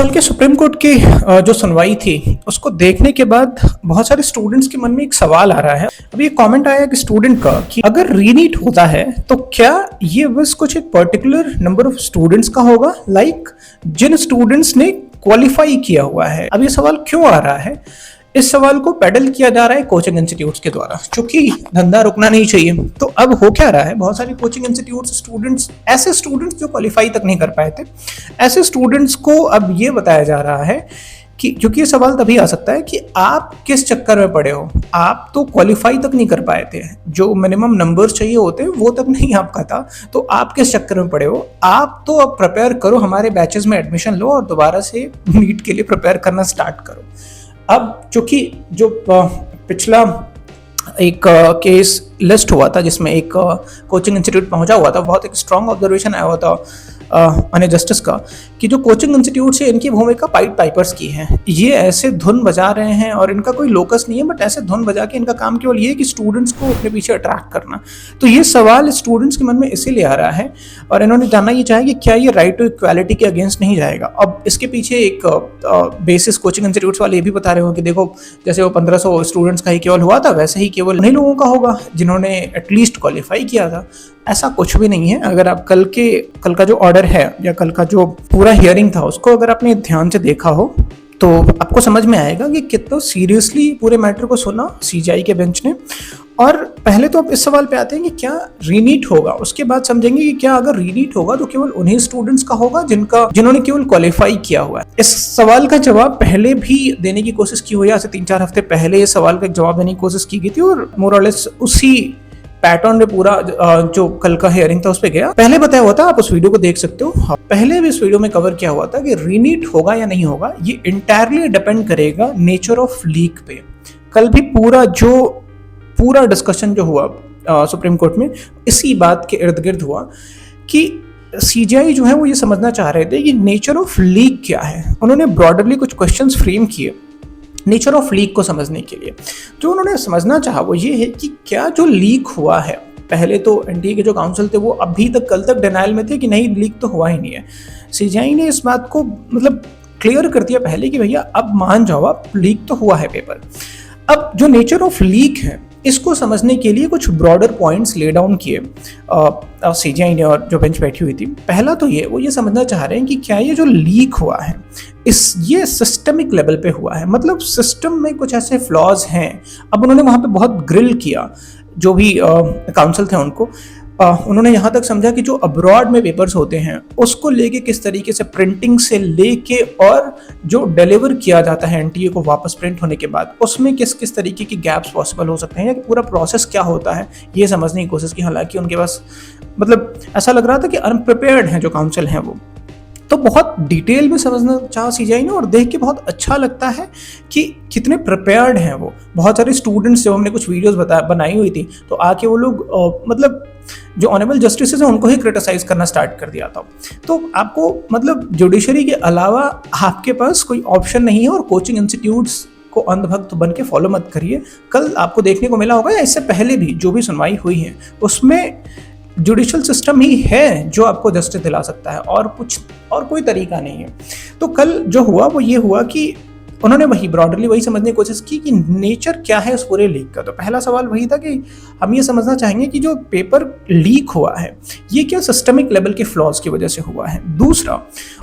कल के supreme court की जो सुनवाई थी उसको देखने के बाद बहुत सारे स्टूडेंट्स के मन में एक सवाल आ रहा है। अभी एक कमेंट आया कि स्टूडेंट का कि अगर रीनीट होता है तो क्या ये बस कुछ एक पर्टिकुलर नंबर ऑफ स्टूडेंट्स का होगा, लाइक जिन स्टूडेंट्स ने क्वालिफाई किया हुआ है। अब ये सवाल क्यों आ रहा है? इस सवाल को पैडल किया जा रहा है कोचिंग इंस्टीट्यूट्स के द्वारा, क्योंकि धंधा रुकना नहीं चाहिए। तो अब हो क्या रहा है, बहुत सारे कोचिंग इंस्टीट्यूट्स स्टूडेंट्स, ऐसे स्टूडेंट्स जो क्वालिफाई तक नहीं कर पाए थे, ऐसे स्टूडेंट्स को अब ये बताया जा रहा है कि, क्योंकि ये सवाल तभी आ सकता है कि आप किस चक्कर में पड़े हो। आप तो क्वालिफाई तक नहीं कर पाए थे, जो मिनिमम नंबर्स चाहिए होते हैं वो तक नहीं आपका था, तो आप किस चक्कर में पड़े हो। आप तो अब प्रिपेयर करो, हमारे बैचेस में एडमिशन लो और दोबारा से नीट के लिए प्रिपेयर करना स्टार्ट करो। अब चूंकि जो पिछला एक केस लिस्ट हुआ था जिसमें एक कोचिंग इंस्टीट्यूट पहुंचा हुआ था, बहुत एक स्ट्रांग ऑब्जर्वेशन आया हुआ था अने जस्टिस का कि जो कोचिंग इंस्टीट्यूट से इनकी भूमिका पाइट पाइपर्स की है। ये ऐसे धुन बजा रहे हैं और इनका कोई लोकस नहीं है, बट ऐसे धुन बजा के इनका काम केवल ये है कि स्टूडेंट्स को अपने पीछे अट्रैक्ट करना। तो ये सवाल स्टूडेंट्स के मन में इसीलिए आ रहा है और इन्होंने जानना ये चाहे कि क्या ये राइट टू इक्वालिटी के अगेंस्ट नहीं जाएगा। अब इसके पीछे एक बेसिस कोचिंग इंस्टीट्यूट्स वाले ये भी बता रहे हो कि देखो, जैसे वो 1500 स्टूडेंट्स का ही केवल हुआ था, वैसे ही केवल उन्हीं लोगों का होगा जिन्होंने एटलीस्ट क्वालिफाई किया था। ऐसा कुछ भी नहीं है। अगर आप कल का जो ऑर्डर है या कल का जो पूरा हियरिंग था उसको अगर आपने ध्यान से देखा हो तो आपको समझ में आएगा कि कितना सीरियसली पूरे मैटर को सुना सीजीआई के बेंच ने। और पहले तो आप इस सवाल पे आते हैं कि क्या रीनीट होगा, उसके बाद समझेंगे कि क्या अगर रीनीट होगा तो केवल उन्हीं स्टूडेंट्स का होगा जिन्होंने केवल क्वालिफाई किया हुआ है। इस सवाल का जवाब पहले भी देने की कोशिश की हुई है। आज से 3-4 हफ्ते पहले इस सवाल का एक जवाब देने की कोशिश की गई थी और मोर और लेस उसी पैटर्न में पूरा जो कल का हियरिंग था उस पर गया। पहले बताया हुआ था, आप उस वीडियो को देख सकते हो। पहले भी इस वीडियो में कवर किया हुआ था कि रीनीट होगा या नहीं होगा, ये इंटायरली डिपेंड करेगा नेचर ऑफ लीक पे। कल भी पूरा डिस्कशन जो हुआ सुप्रीम कोर्ट में इसी बात के इर्द गिर्द हुआ कि सीजीआई जो है वो ये समझना चाह रहे थे कि नेचर ऑफ लीक क्या है। उन्होंने ब्रॉडरली कुछ क्वेश्चंस फ्रेम किए नेचर ऑफ लीक को समझने के लिए। जो उन्होंने समझना चाहा वो ये है कि क्या जो लीक हुआ है, पहले तो एनटीए के जो काउंसिल थे वो अभी तक कल तक डिनाइल में थे कि नहीं, लीक तो हुआ ही नहीं है। सीजीआई ने इस बात को मतलब क्लियर कर दिया पहले कि भैया अब मान जाओ, आप लीक तो हुआ है पेपर। अब जो नेचर ऑफ लीक है इसको समझने के लिए कुछ ब्रॉडर पॉइंट्स ले डाउन किए सीजीआई ने और जो बेंच बैठी हुई थी। पहला तो वो ये समझना चाह रहे हैं कि क्या ये जो लीक हुआ है ये सिस्टमिक लेवल पे हुआ है, मतलब सिस्टम में कुछ ऐसे फ्लॉज हैं। अब उन्होंने वहाँ पे बहुत ग्रिल किया जो भी काउंसिल थे उनको। उन्होंने यहाँ तक समझा कि जो अब्रॉड में पेपर्स होते हैं उसको लेके किस तरीके से प्रिंटिंग से लेके और जो डिलीवर किया जाता है एनटीए को वापस प्रिंट होने के बाद उसमें किस किस तरीके की गैप्स पॉसिबल हो सकते हैं या कि पूरा प्रोसेस क्या होता है, ये समझने की कोशिश की। हालांकि उनके पास मतलब ऐसा लग रहा था कि अनप्रिपेयर्ड हैं जो काउंसिल हैं वो। तो बहुत डिटेल में समझना चाहा सीजीआई ने और देख के बहुत अच्छा लगता है कि कितने प्रिपेयर्ड हैं वो। बहुत सारे स्टूडेंट्स, जब हमने कुछ वीडियोस बनाई हुई थी तो आके वो लोग मतलब जो ऑनरेबल जस्टिस हैं उनको ही क्रिटिसाइज करना स्टार्ट कर दिया था। तो आपको मतलब जुडिशरी के अलावा आपके पास कोई ऑप्शन नहीं है और कोचिंग इंस्टीट्यूट्स को अंधभक्त बन के फॉलो मत करिए। कल आपको देखने को मिला होगा या इससे पहले भी जो भी सुनवाई हुई है उसमें जुडिशियल सिस्टम ही है जो आपको जस्टिस दिला सकता है और कोई तरीका नहीं है। तो कल जो हुआ वो ये हुआ कि उन्होंने ब्रॉडरली वही समझने की कोशिश की कि नेचर क्या है उस पूरे लीक का। तो पहला सवाल वही था कि हम ये समझना चाहेंगे कि जो पेपर लीक हुआ है ये क्या सिस्टमिक लेवल के फ्लॉज की वजह से हुआ है। दूसरा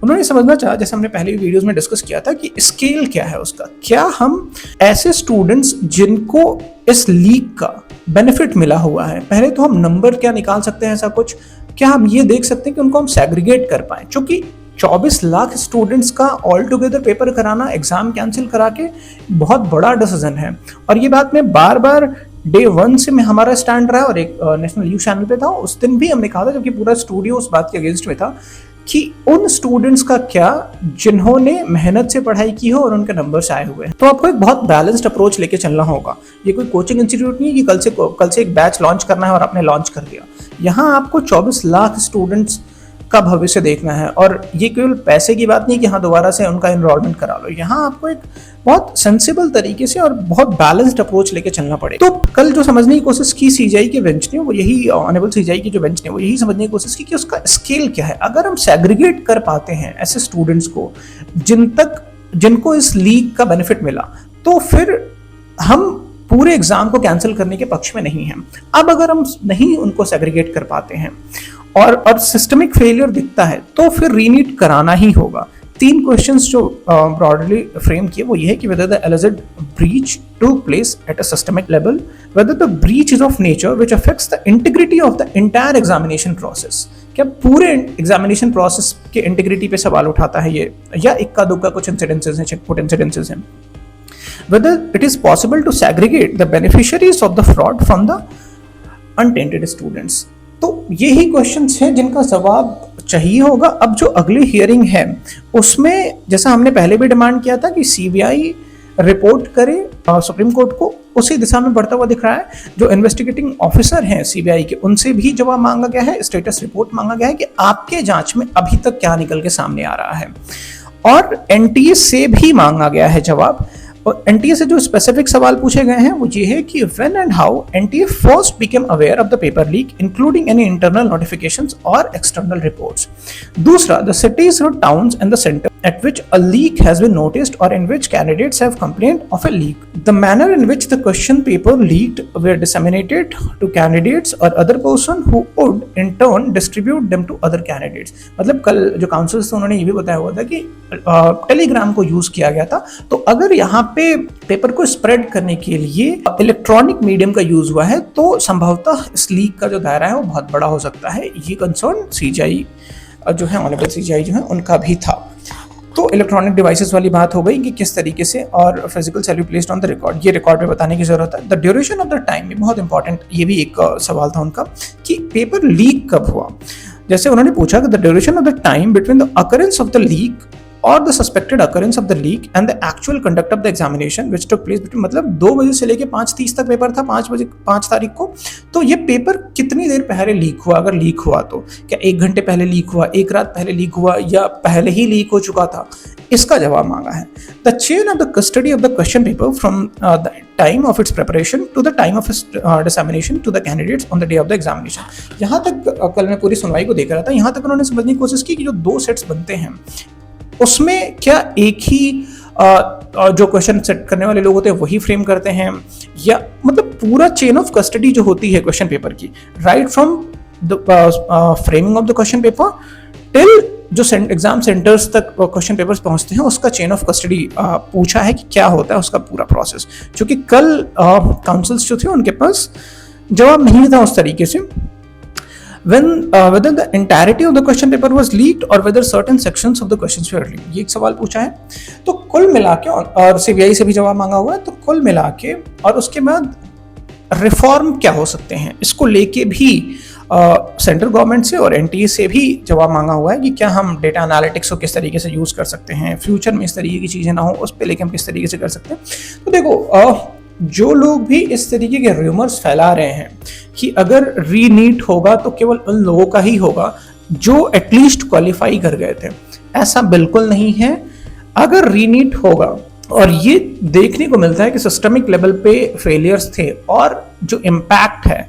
उन्होंने समझना चाहा, जैसे हमने पहले वीडियोस में डिस्कस किया था, कि स्केल क्या है उसका। क्या हम ऐसे स्टूडेंट्स जिनको इस लीक का बेनिफिट मिला हुआ है, पहले तो हम नंबर क्या निकाल सकते हैं, ऐसा कुछ क्या हम ये देख सकते हैं कि उनको हम सेग्रीगेट कर पाएं। क्योंकि 24 लाख स्टूडेंट्स का ऑल टुगेदर पेपर कराना, एग्जाम कैंसिल करा के बहुत बड़ा डिसीजन है। और ये बात मैं बार बार डे 1 से मैं हमारा स्टैंड रहा और एक नेशनल न्यूज चैनल पे था, उस दिन भी हमने कहा था, जबकि पूरा स्टूडियो उस बात के अगेंस्ट में था, कि उन स्टूडेंट्स का क्या जिन्होंने मेहनत से पढ़ाई की हो और उनके नंबर्स आए हुए हैं। तो आपको एक बहुत बैलेंस्ड अप्रोच लेके चलना होगा। ये कोई कोचिंग इंस्टीट्यूट नहीं है कि कल से एक बैच लॉन्च करना है और आपने लॉन्च कर दिया। यहाँ आपको 24 लाख स्टूडेंट्स का भविष्य देखना है। और ये केवल पैसे की बात नहीं कि हाँ दोबारा से उनका एनरोलमेंट करा लो, यहाँ आपको एक बहुत सेंसिबल तरीके से और बहुत बैलेंस्ड अप्रोच लेके चलना पड़ेगा। तो कल जो समझने की कोशिश की सीजीआई के बेंच ने, वो यही ऑनरेबल सीजीआई की जो बेंच ने वो यही समझने की कोशिश की कि उसका स्केल क्या है। अगर हम सेग्रीगेट कर पाते हैं ऐसे स्टूडेंट्स को जिनको इस लीग का बेनिफिट मिला, तो फिर हम पूरे एग्जाम को कैंसिल करने के पक्ष में नहीं हैं। अब अगर हम नहीं उनको सेग्रीगेट कर पाते हैं और सिस्टमिक फेलियर दिखता है, तो फिर रीनीट कराना ही होगा। 3 क्वेश्चंस जो ब्रॉडली फ्रेम किए वो ये है कि whether the alleged breach took place at a systemic level, whether the breach is of nature which affects the integrity of the entire examination process। क्या पूरे एग्जामिनेशन प्रोसेस के इंटीग्रिटी पे सवाल उठाता है ये, या इक्का दुक्का कुछ इंसिडेंसेस हैं, चिटपुट इंसिडेंसेस हैं। Whether it is possible to segregate the beneficiaries of the fraud from the untainted students। तो यही क्वेश्चंस हैं जिनका जवाब चाहिए होगा। अब जो अगली हियरिंग है उसमें जैसा हमने पहले भी डिमांड किया था कि सीबीआई रिपोर्ट करे सुप्रीम कोर्ट को, उसी दिशा में बढ़ता हुआ दिख रहा है। जो इन्वेस्टिगेटिंग ऑफिसर हैं सीबीआई के, उनसे भी जवाब मांगा गया है, स्टेटस रिपोर्ट मांगा गया है कि आपके जांच में अभी तक क्या निकल के सामने आ रहा है। और एनटीए से भी मांगा गया है जवाब। और एनटीए से जो स्पेसिफिक सवाल पूछे गए हैं वो ये है कि when and how NTA first became aware of the paper leak including any internal notifications और एक्सटर्नल रिपोर्ट्स। दूसरा, द सिटीज और towns and the centre at which a leak has been noticed or in which candidates have complained of a leak. The manner in which the question paper leaked were disseminated to candidates or other person who would in turn distribute them to other candidates। मतलब कल जो councils थे उन्होंने ये भी बताया हुआ था कि टेलीग्राम को यूज किया गया था। तो अगर यहाँ पे पेपर को स्प्रेड करने के लिए इलेक्ट्रॉनिक मीडियम का यूज हुआ है, तो संभवतः इस लीक का जो दायरा है वो बहुत बड़ा हो सकता है। ये कंसर्न सीजीआई जो है, ऑनरेबल सीजीआई जो है, उनका भी था। तो इलेक्ट्रॉनिक डिवाइसेस वाली बात हो गई कि किस तरीके से, और physical seal placed on the record, ये रिकॉर्ड पे बताने की जरूरत है। The duration of the time, ये बहुत इंपॉर्टेंट, ये भी एक सवाल था उनका कि पेपर लीक कब हुआ। जैसे उन्होंने पूछा कि the duration of the time between the occurrence of the leak और the suspected occurrence of the leak and the actual conduct of the examination which took place between, मतलब 2 बजे से लेके 5:30 तक पेपर था, 5 तारीख को। तो ये पेपर कितनी देर पहले लीक हुआ, अगर लीक हुआ तो क्या 1 घंटे पहले लीक हुआ, 1 रात पहले लीक हुआ, या पहले ही लीक हो चुका था, इसका जवाब मांगा है। The chain of the custody of the question paper from the time of its preparation to the time of its dissemination to the candidates on the day of the examination. यहाँ तक कल मैं पूरी सुनवाई को देख रहा था, यहाँ तक उन्होंने समझने की कोशिश की कि जो 2 सेट्स बनते हैं उसमें क्या एक ही जो क्वेश्चन सेट करने वाले लोग होते हैं वही फ्रेम करते हैं, या मतलब पूरा चेन ऑफ कस्टडी जो होती है क्वेश्चन पेपर की, right from the framing of the question paper till जो एग्जाम सेंटर्स तक क्वेश्चन पेपर्स पहुंचते हैं, उसका चेन ऑफ कस्टडी पूछा है कि क्या होता है उसका पूरा प्रोसेस। क्योंकि कल काउंसिल्स जो थे उनके पास जवाब नहीं था उस तरीके से। Whether the entirety of the question paper was leaked or whether certain sections of the questions were leaked, ये एक सवाल पूछा है। तो कुल मिला के, और सीबीआई से भी जवाब मांगा हुआ है, तो कुल मिला के और उसके बाद रिफॉर्म क्या हो सकते हैं, इसको लेके भी सेंट्रल गवर्नमेंट से और एनटीए से भी जवाब मांगा हुआ है कि क्या हम डेटा एनालिटिक्स को किस तरीके से यूज कर सकते हैं, फ्यूचर में इस तरीके की चीजें ना हो उस पर लेके हम किस तरीके से कर सकते हैं। तो देखो, जो लोग भी इस तरीके के रूमर्स फैला रहे हैं कि अगर रीनीट होगा तो केवल उन लोगों का ही होगा जो एटलीस्ट क्वालिफाई कर गए थे, ऐसा बिल्कुल नहीं है। अगर रीनीट होगा, और ये देखने को मिलता है कि सिस्टमिक लेवल पे फेलियर्स थे और जो इम्पैक्ट है,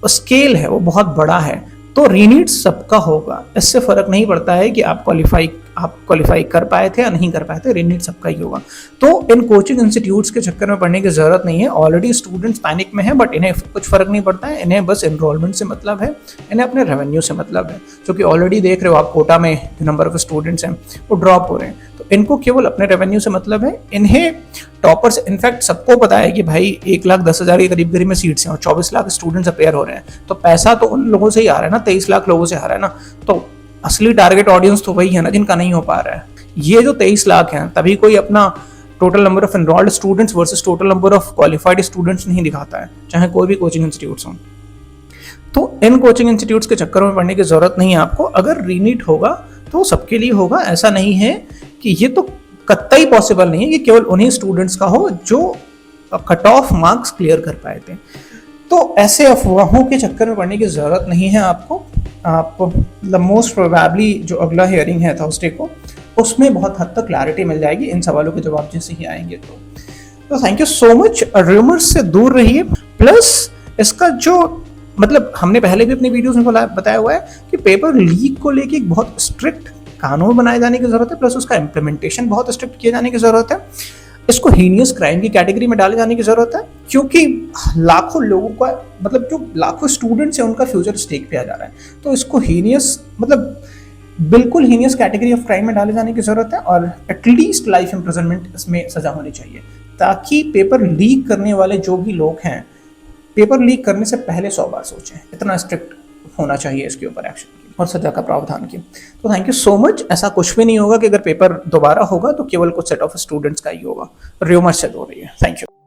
स्केल है, वो बहुत बड़ा है, तो रीनीट सबका होगा। इससे फर्क नहीं पड़ता है कि आप क्वालिफाई कर पाए थे या नहीं कर पाए थे, रीनीट सबका ही होगा। तो इन कोचिंग इंस्टीट्यूट्स के चक्कर में पढ़ने की जरूरत नहीं है। ऑलरेडी स्टूडेंट्स पैनिक में है, बट इन्हें कुछ फर्क नहीं पड़ता है। इन्हें बस एनरोलमेंट से मतलब है, इन्हें अपने रेवेन्यू से मतलब है। क्योंकि ऑलरेडी देख रहे हो आप, कोटा में जो नंबर ऑफ स्टूडेंट्स हैं वो ड्रॉप हो रहे हैं, तो इनको केवल अपने रेवेन्यू से मतलब है। इन्हें टॉपर्स, इनफैक्ट सबको पता है कि भाई 1,10,000 के करीब में सीट्स हैं और 24 लाख स्टूडेंट्स अपेयर हो रहे हैं, तो पैसा तो उन लोगों से ही आ रहा है ना, 23 लाख लोगों से आ रहा है ना। तो असली टारगेट ऑडियंस तो वही है ना जिनका नहीं हो पा रहा है। ये जो 23 लाख हैं, तभी कोई अपना total number of enrolled students versus total number of qualified students नहीं दिखाता है, चाहे कोई भी कोचिंग इंस्टीट्यूट्स हों। तो इन कोचिंग इंस्टीट्यूट्स के चक्कर में पढ़ने की जरूरत नहीं है आपको। अगर रीनीट होगा तो सबके लिए होगा, ऐसा नहीं है कि ये तो कतई पॉसिबल नहीं है कि केवल उन्हीं स्टूडेंट्स का हो जो कट ऑफ मार्क्स क्लियर कर पाए थे। तो ऐसे अफवाहों के चक्कर में पढ़ने की जरूरत नहीं है आपको। आप मतलब मोस्ट प्रोबेबली जो अगला हियरिंग है थर्सडे को, उसमें बहुत हद तक क्लैरिटी मिल जाएगी इन सवालों के जवाब जैसे ही आएंगे। तो thank you so much. Rumours से दूर रहिए। प्लस इसका जो मतलब हमने पहले भी अपनी वीडियोस में बताया हुआ है कि पेपर लीक को लेके एक बहुत स्ट्रिक्ट कानून बनाए जाने की जरूरत है, प्लस उसका इम्प्लीमेंटेशन बहुत स्ट्रिक्ट किए जाने की जरूरत है। इसको हीनियस क्राइम की कैटेगरी में डाले जाने की जरूरत है, क्योंकि लाखों लोगों का मतलब जो लाखों स्टूडेंट्स हैं उनका फ्यूचर स्टेक पे आ जा रहा है। तो इसको हीनियस मतलब बिल्कुल हीनियस कैटेगरी ऑफ क्राइम में डाले जाने की जरूरत है, और एटलीस्ट लाइफ इम्प्रिजनमेंट इसमें सजा होनी चाहिए, ताकि पेपर लीक करने वाले जो भी लोग हैं पेपर लीक करने से पहले 100 बार सोचें। इतना स्ट्रिक्ट होना चाहिए इसके ऊपर एक्शन की और सजा का प्रावधान की। तो थैंक यू सो मच। ऐसा कुछ भी नहीं होगा कि अगर पेपर दोबारा होगा तो केवल कुछ सेट ऑफ स्टूडेंट्स का ही होगा। र्यूमर से दूर रहिए। Thank you.